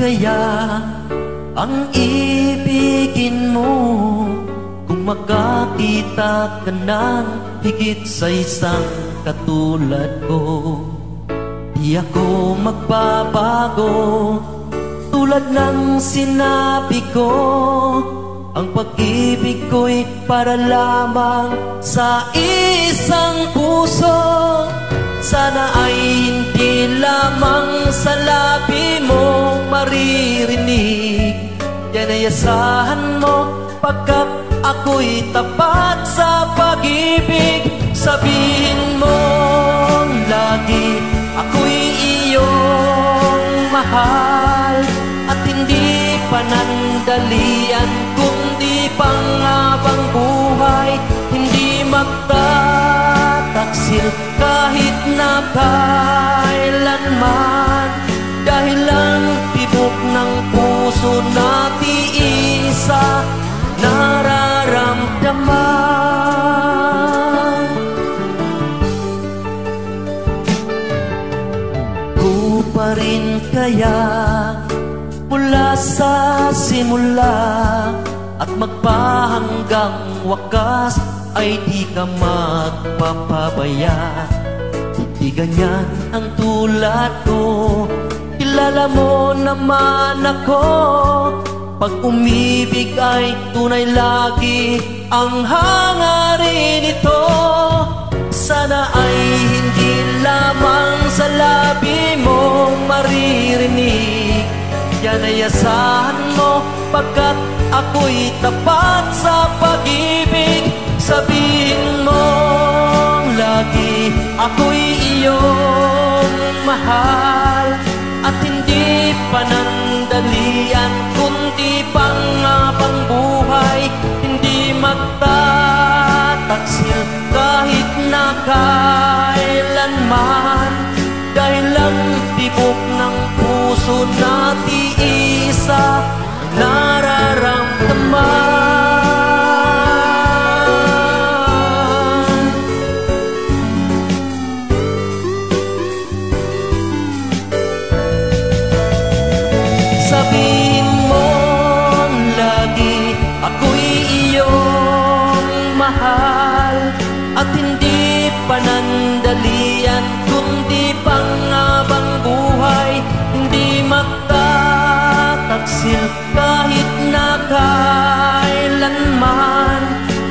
kaya ang ibigin mo kung makakita ka ng higit sa isang katulad ko? Di ako magbabago, tulad ng sinabi ko. Ang pag-ibig ko'y para lamang sa isang puso. Sana ay hindi lamang sa labi mo maririnig. Yan ay asahan mo, pagkat ako'y tapat sa pag-ibig. Sabihin mo lagi, ako'y iyong mahal, at hindi panandalian, kundi panghabang buhay. Hindi magtataksil kahit na kailanman, dahil ang tibok ng puso na tiisa nararamdaman. Ko pa rin kaya mula sa simula, at magpahanggang wakas ay di ka magpapabaya. Hindi ganyan ang tulad ko, kilala mo naman ako. Pag umibig ay tunay lagi ang hangarin ito. Sana ay hindi lamang sa labi mong maririnig. Yan ay asahan mo, pagkat ako'y tapat sa pag-ibig. Sabihin mo lagi, ako'y iyong mahal, at hindi panandalian, kundi panghabang buhay. Hindi magtataksil kahit na kailanman, dahil ang tibok ng puso na tiisa nararamdaman. Sabihin mo lagi, ako'y iyong mahal, at hindi panandalian, kundi panghabang buhay. Hindi magtataksil kahit na kailanman,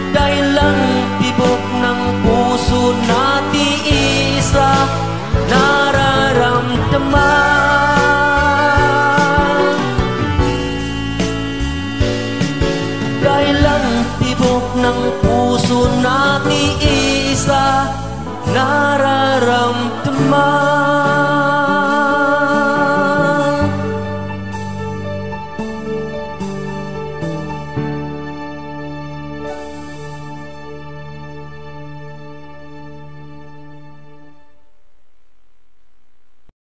dahil ang tibok ng puso na tiisa nararamdaman. Dahil ang tibok ng puso na tiisa nararamdaman.